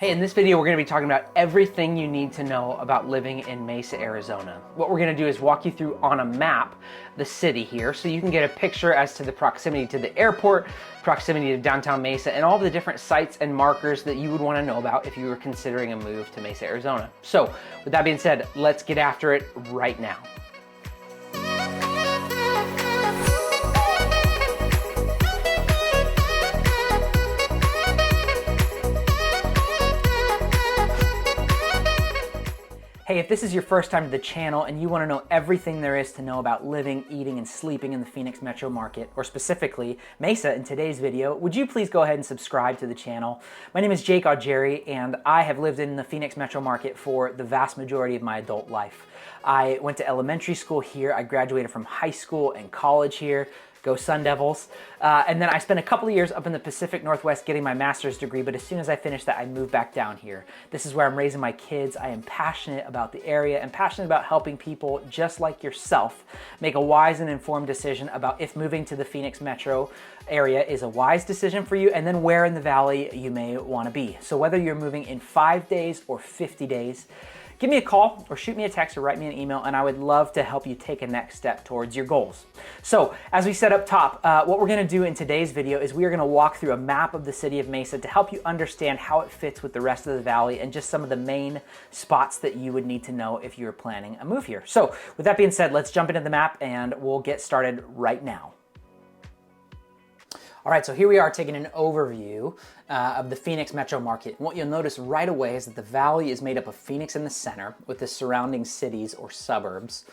Hey, in this video, we're gonna be talking about everything you need to know about living in Mesa, Arizona. What we're gonna do is walk you through on a map the city here so you can get a picture as to the proximity to the airport, proximity to downtown Mesa, and all of the different sites and markers that you would wanna know about if you were considering a move to Mesa, Arizona. So with that being said, let's get after it right now. Hey, if this is your first time to the channel and you want to know everything there is to know about living, eating, and sleeping in the Phoenix metro market, or specifically Mesa in today's video, would you please go ahead and subscribe to the channel? My name is Jake Augeri, and I have lived in the Phoenix metro market for the vast majority of my adult life. I went to elementary school here, I graduated from high school and college here. Go Sun Devils. And then I spent a couple of years up in the Pacific Northwest getting my master's degree, but as soon as I finished that, I moved back down here. This is where I'm raising my kids. I am passionate about the area and passionate about helping people just like yourself make a wise and informed decision about if moving to the Phoenix metro area is a wise decision for you, and then where in the valley you may want to be. So whether you're moving in 5 days or 50 days, give me a call or shoot me a text or write me an email, and I would love to help you take a next step towards your goals. So as we said up top, what we're gonna do in today's video is we are gonna walk through a map of the city of Mesa to help you understand how it fits with the rest of the valley and just some of the main spots that you would need to know if you're planning a move here. So with that being said, let's jump into the map and we'll get started right now. All right, so here we are taking an overview of the Phoenix metro market. And what you'll notice right away is that the valley is made up of Phoenix in the center with the surrounding cities or suburbs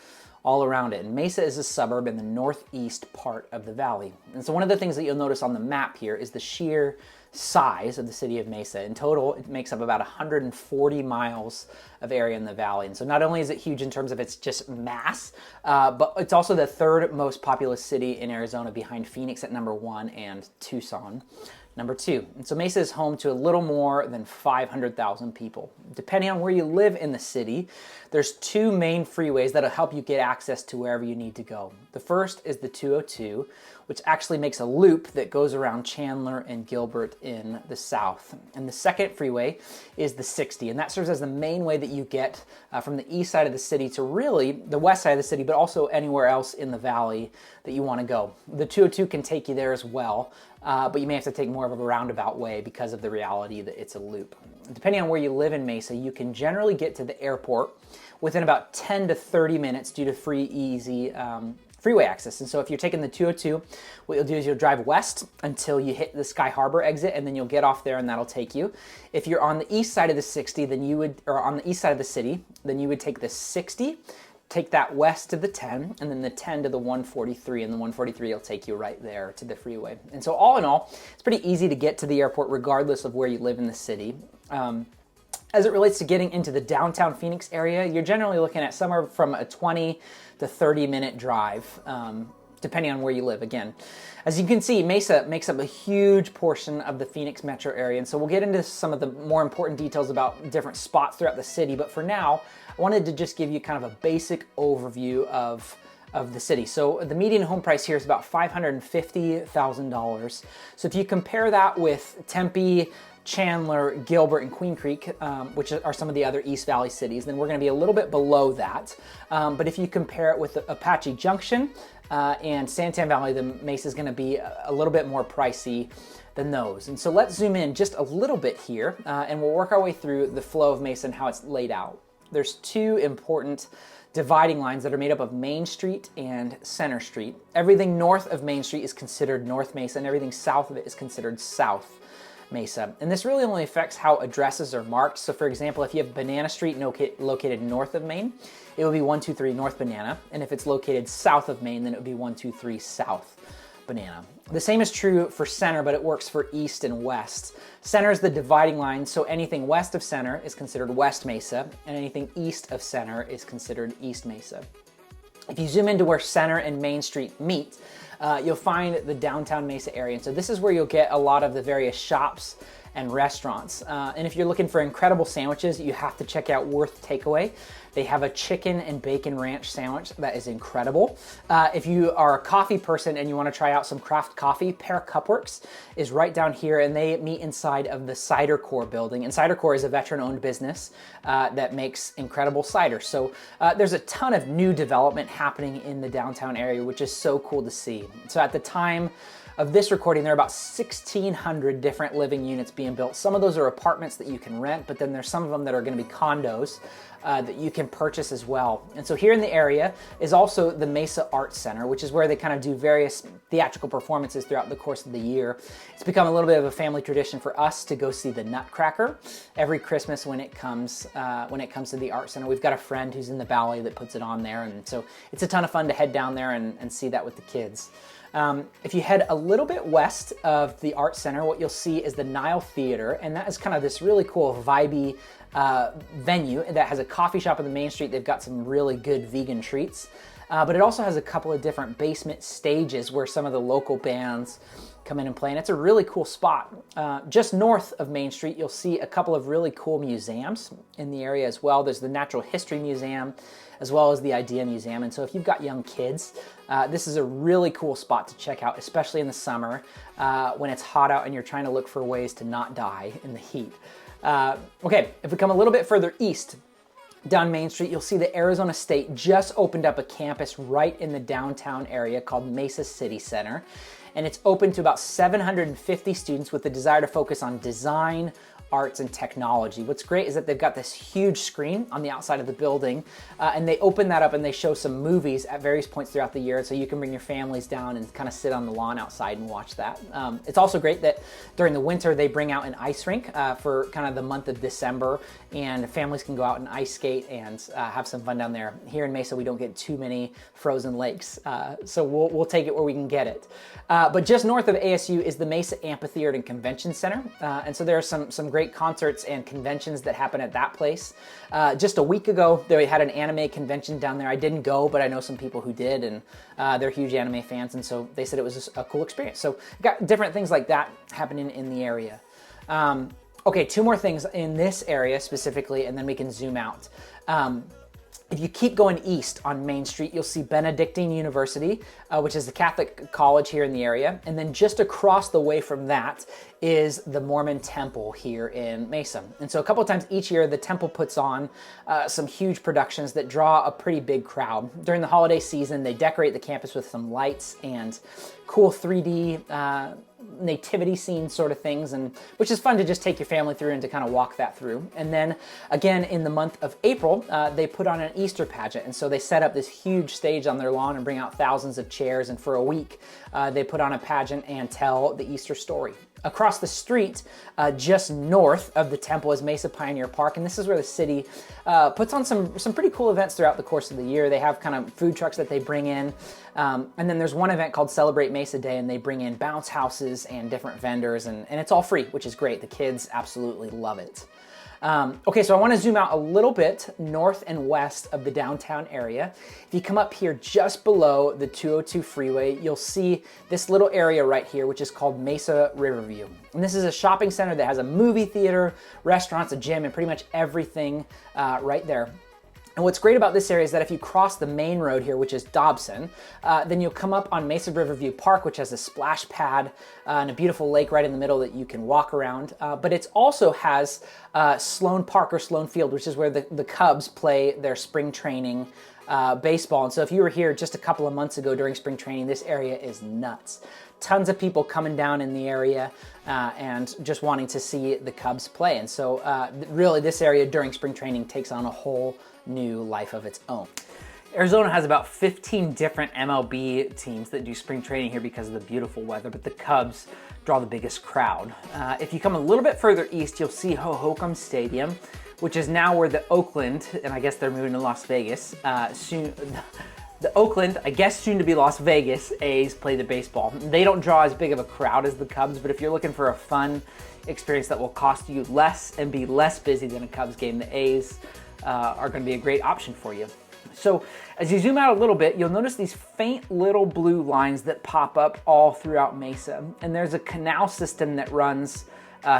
all around it. And Mesa is a suburb in the northeast part of the valley. And so one of the things that you'll notice on the map here is the sheer size of the city of Mesa. In total, it makes up about 140 miles of area in the valley. And so not only is it huge in terms of its just mass, but it's also the third most populous city in Arizona behind Phoenix at number 1 and Tucson number 2. And so Mesa is home to a little more than 500,000 people. Depending on where you live in the city, there's 2 main freeways that'll help you get access to wherever you need to go. The first is the 202, which actually makes a loop that goes around Chandler and Gilbert in the south. And the second freeway is the 60, and that serves as the main way that you get from the east side of the city to really the west side of the city, but also anywhere else in the valley that you want to go. The 202 can take you there as well, but you may have to take more of a roundabout way because of the reality that it's a loop. Depending on where you live in Mesa, you can generally get to the airport within about 10 to 30 minutes due to free, easy freeway access. And so if you're taking the 202, what you'll do is you'll drive west until you hit the Sky Harbor exit, and then you'll get off there and that'll take you. If you're on the east side of the 60, then you would, or on the east side of the city, then you would take the 60, take that west to the 10, and then the 10 to the 143, and the 143 will take you right there to the freeway. And so all in all, it's pretty easy to get to the airport regardless of where you live in the city. As it relates to getting into the downtown Phoenix area, you're generally looking at somewhere from a 20 to 30 minute drive, depending on where you live. Again, as you can see, Mesa makes up a huge portion of the Phoenix metro area, and so we'll get into some of the more important details about different spots throughout the city, but for now, I wanted to just give you kind of a basic overview of the city. So the median home price here is about $550,000. So if you compare that with Tempe, Chandler, Gilbert, and Queen Creek, which are some of the other East Valley cities, then we're going to be a little bit below that. But if you compare it with Apache Junction and Santan Valley, then Mesa is going to be a little bit more pricey than those. And so let's zoom in just a little bit here, and we'll work our way through the flow of Mesa and how it's laid out. There's 2 important dividing lines that are made up of Main Street and Center Street. Everything north of Main Street is considered North Mesa, and everything south of it is considered South Mesa. And this really only affects how addresses are marked. So for example, if you have Banana Street located north of Main, it would be 123 North Banana. And if it's located south of Main, then it would be 123 South Banana. The same is true for Center, but it works for east and west. Center is the dividing line, so anything west of Center is considered West Mesa, and anything east of Center is considered East Mesa. If you zoom into where Center and Main Street meet, you'll find the downtown Mesa area. And so this is where you'll get a lot of the various shops and restaurants. And if you're looking for incredible sandwiches, you have to check out Worth Takeaway. They have a chicken and bacon ranch sandwich that is incredible. If you are a coffee person and you want to try out some craft coffee, Pear Cupworks is right down here, and they meet inside of the Cider Core building. And Cider Core is a veteran-owned business that makes incredible cider. So there's a ton of new development happening in the downtown area, which is so cool to see. So at the time of this recording, there are about 1,600 different living units being built. Some of those are apartments that you can rent, but then there's some of them that are going to be condos that you can purchase as well. And so here in the area is also the Mesa Art Center, which is where they kind of do various theatrical performances throughout the course of the year. It's become a little bit of a family tradition for us to go see the Nutcracker every Christmas when it comes to the Art Center. We've got a friend who's in the ballet that puts it on there, and so it's a ton of fun to head down there and see that with the kids. If you head a little bit west of the Art Center, what you'll see is the Nile Theater, and that is kind of this really cool, vibey venue that has a coffee shop on the main street. They've got some really good vegan treats, but it also has a couple of different basement stages where some of the local bands come in and play, and it's a really cool spot. Just north of Main Street, you'll see a couple of really cool museums in the area as well. There's the Natural History Museum, as well as the Idea Museum, and so if you've got young kids, this is a really cool spot to check out, especially in the summer when it's hot out and you're trying to look for ways to not die in the heat. Okay, if we come a little bit further east, down Main Street, you'll see the Arizona State just opened up a campus right in the downtown area called Mesa City Center. And it's open to about 750 students with the desire to focus on design, arts, and technology. What's great is that they've got this huge screen on the outside of the building, and they open that up and they show some movies at various points throughout the year, so you can bring your families down and kind of sit on the lawn outside and watch that. It's also great that during the winter they bring out an ice rink for kind of the month of December, and families can go out and ice skate and have some fun down there. Here in Mesa, we don't get too many frozen lakes, so we'll take it where we can get it. But just north of ASU is the Mesa Amphitheater and Convention Center, and so there are some great concerts and conventions that happen at that place. Just a week ago, they had an anime convention down there. I didn't go, but I know some people who did, and they're huge anime fans, and so they said it was just a cool experience. So got different things like that happening in the area. Okay, two more things in this area specifically, and then we can zoom out. If you keep going east on Main Street, you'll see Benedictine University, which is the Catholic college here in the area. And then just across the way from that is the Mormon Temple here in Mesa. And so a couple of times each year, the temple puts on some huge productions that draw a pretty big crowd. During the holiday season, they decorate the campus with some lights and cool 3D nativity scene sort of things, and which is fun to just take your family through and to kind of walk that through. And then again in the month of April, they put on an Easter pageant, and so they set up this huge stage on their lawn and bring out thousands of chairs, and for a week they put on a pageant and tell the Easter story. Across the street, just north of the temple, is Mesa Pioneer Park, and this is where the city puts on some pretty cool events throughout the course of the year. They have kind of food trucks that they bring in, and then there's one event called Celebrate Mesa Day, and they bring in bounce houses and different vendors, and it's all free, which is great. The kids absolutely love it. Okay, so I want to zoom out a little bit north and west of the downtown area. If you come up here just below the 202 freeway, you'll see this little area right here, which is called Mesa Riverview. And this is a shopping center that has a movie theater, restaurants, a gym, and pretty much everything right there. And what's great about this area is that if you cross the main road here, which is Dobson, then you'll come up on Mesa Riverview Park, which has a splash pad and a beautiful lake right in the middle that you can walk around. But it also has Sloan Park or Sloan Field, which is where the Cubs play their spring training baseball. And so if you were here just a couple of months ago during spring training, this area is nuts. Tons of people coming down in the area and just wanting to see the Cubs play. And so really this area during spring training takes on a whole new life of its own. Arizona has about 15 different MLB teams that do spring training here because of the beautiful weather, but the Cubs draw the biggest crowd. If you come a little bit further east, you'll see Hohokam Stadium, which is now where the Oakland, and I guess they're moving to Las Vegas, the Oakland, I guess soon to be Las Vegas, A's play the baseball. They don't draw as big of a crowd as the Cubs, but if you're looking for a fun experience that will cost you less and be less busy than a Cubs game, the A's are going to be a great option for you. So as you zoom out a little bit, you'll notice these faint little blue lines that pop up all throughout Mesa. And there's a canal system that runs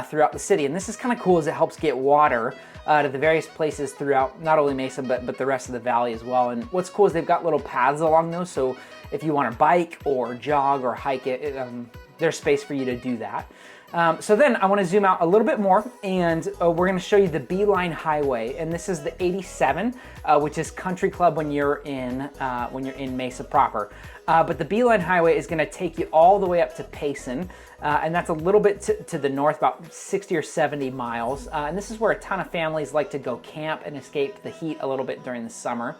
throughout the city. And this is kind of cool as it helps get water to the various places throughout not only Mesa, but the rest of the valley as well. And what's cool is they've got little paths along those, so if you want to bike or jog or hike it, there's space for you to do that. So then I want to zoom out a little bit more, and we're going to show you the Beeline Highway, and this is the 87, which is Country Club when you're in Mesa proper. But the Beeline Highway is going to take you all the way up to Payson, and that's a little bit to the north, about 60 or 70 miles. And this is where a ton of families like to go camp and escape the heat a little bit during the summer.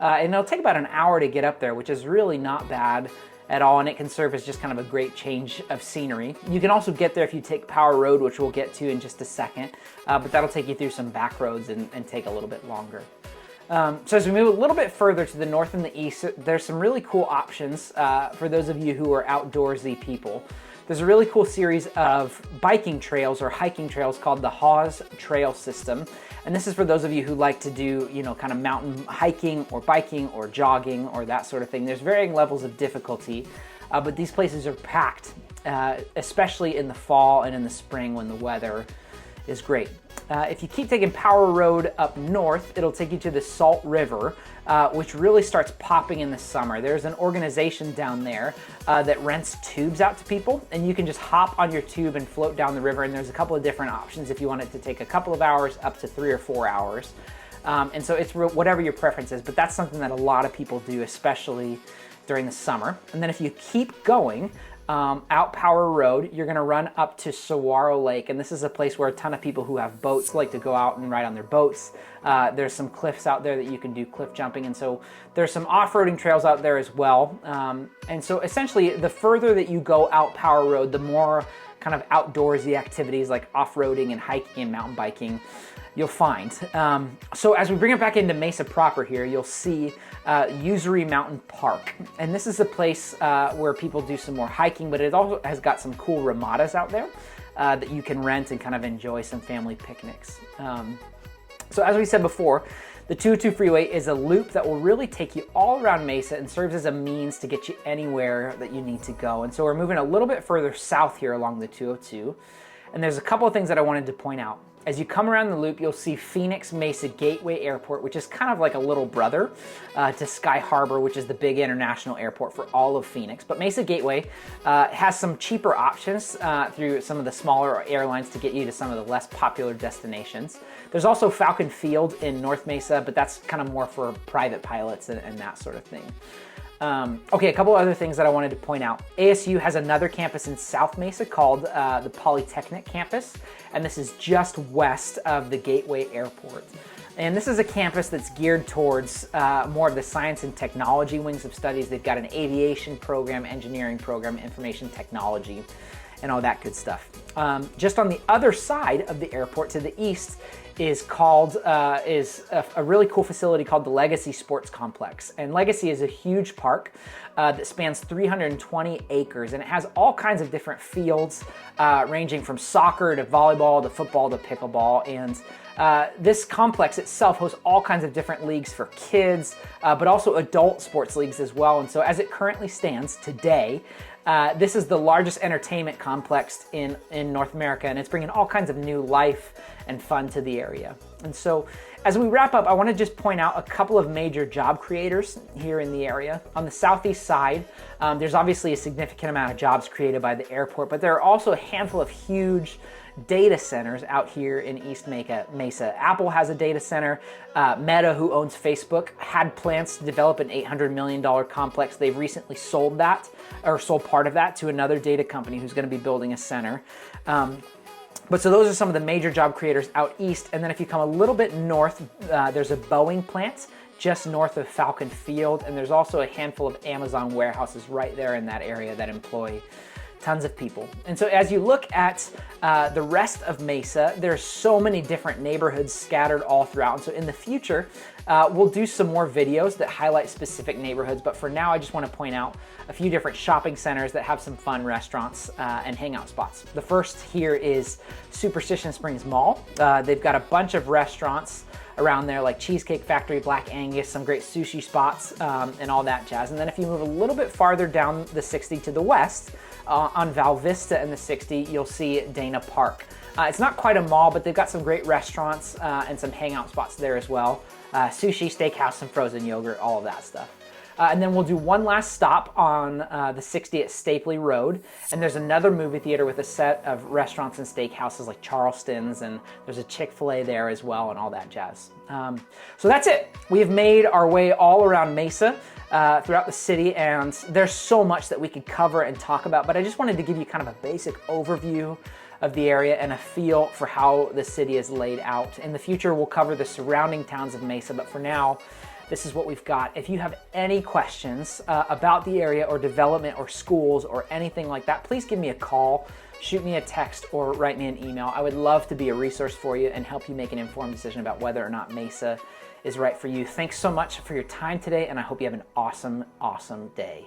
And it'll take about an hour to get up there, which is really not bad at all, and it can serve as just kind of a great change of scenery. You can also get there if you take Power Road, which we'll get to in just a second, but that'll take you through some back roads and take a little bit longer. So as we move a little bit further to the north and the east, there's some really cool options for those of you who are outdoorsy people. There's a really cool series of biking trails or hiking trails called the Hawes Trail System. And this is for those of you who like to do, kind of mountain hiking or biking or jogging or that sort of thing. There's varying levels of difficulty, but these places are packed, especially in the fall and in the spring when the weather is great. If you keep taking Power Road up north, it'll take you to the Salt River, which really starts popping in the summer. There's an organization down there that rents tubes out to people, and you can just hop on your tube and float down the river, and there's a couple of different options if you want it to take a couple of hours up to 3 or 4 hours. And so it's whatever your preference is, but that's something that a lot of people do, especially during the summer. And then if you keep going, out Power Road, you're gonna run up to Saguaro Lake, and this is a place where a ton of people who have boats like to go out and ride on their boats. There's some cliffs out there that you can do cliff jumping, and so there's some off-roading trails out there as well. And so essentially, the further that you go out Power Road, the more kind of outdoorsy activities like off-roading and hiking and mountain biking you'll find. So as we bring it back into Mesa proper here, you'll see Usery Mountain Park. And this is a place where people do some more hiking, but it also has got some cool ramadas out there that you can rent and kind of enjoy some family picnics. So as we said before, the 202 freeway is a loop that will really take you all around Mesa and serves as a means to get you anywhere that you need to go. And so we're moving a little bit further south here along the 202. And there's a couple of things that I wanted to point out. As you come around the loop, you'll see Phoenix Mesa Gateway Airport, which is kind of like a little brother to Sky Harbor, which is the big international airport for all of Phoenix. But Mesa Gateway has some cheaper options through some of the smaller airlines to get you to some of the less popular destinations. There's also Falcon Field in North Mesa, but that's kind of more for private pilots and that sort of thing. Okay, a couple other things that I wanted to point out. ASU has another campus in South Mesa called the Polytechnic Campus, and this is just west of the Gateway Airport. And this is a campus that's geared towards more of the science and technology wings of studies. They've got an aviation program, engineering program, information technology, and all that good stuff. Just on the other side of the airport to the east is a really cool facility called the Legacy Sports Complex. And Legacy is a huge park that spans 320 acres, and it has all kinds of different fields ranging from soccer to volleyball to football to pickleball. And this complex itself hosts all kinds of different leagues for kids, but also adult sports leagues as well. And so as it currently stands today, this is the largest entertainment complex in North America, and it's bringing all kinds of new life and fun to the area. And so as we wrap up, I want to just point out a couple of major job creators here in the area. On the southeast side, there's obviously a significant amount of jobs created by the airport, but there are also a handful of huge data centers out here in East Mesa. Apple has a data center. Meta, who owns Facebook, had plans to develop an $800 million complex. They've recently sold that, or sold part of that, to another data company who's going to be building a center. But so those are some of the major job creators out east. And then if you come a little bit north, there's a Boeing plant just north of Falcon Field. And there's also a handful of Amazon warehouses right there in that area that employ tons of people. And so as you look at the rest of Mesa, there's so many different neighborhoods scattered all throughout. And so in the future, we'll do some more videos that highlight specific neighborhoods. But for now, I just want to point out a few different shopping centers that have some fun restaurants and hangout spots. The first here is Superstition Springs Mall. They've got a bunch of restaurants around there like Cheesecake Factory, Black Angus, some great sushi spots, and all that jazz. And then if you move a little bit farther down the 60 to the west, on Val Vista and the 60, you'll see Dana Park. It's not quite a mall, but they've got some great restaurants and some hangout spots there as well. Sushi, steakhouse, some frozen yogurt, all of that stuff. And then we'll do one last stop on the 60 at Stapley Road. And there's another movie theater with a set of restaurants and steakhouses like Charleston's, and there's a Chick-fil-A there as well and all that jazz. So that's it. We have made our way all around Mesa throughout the city, and there's so much that we could cover and talk about, but I just wanted to give you kind of a basic overview of the area and a feel for how the city is laid out. In the future, we'll cover the surrounding towns of Mesa, but for now, this is what we've got. If you have any questions about the area or development or schools or anything like that, please give me a call, shoot me a text, or write me an email. I would love to be a resource for you and help you make an informed decision about whether or not Mesa is right for you. Thanks so much for your time today, and I hope you have an awesome, awesome day.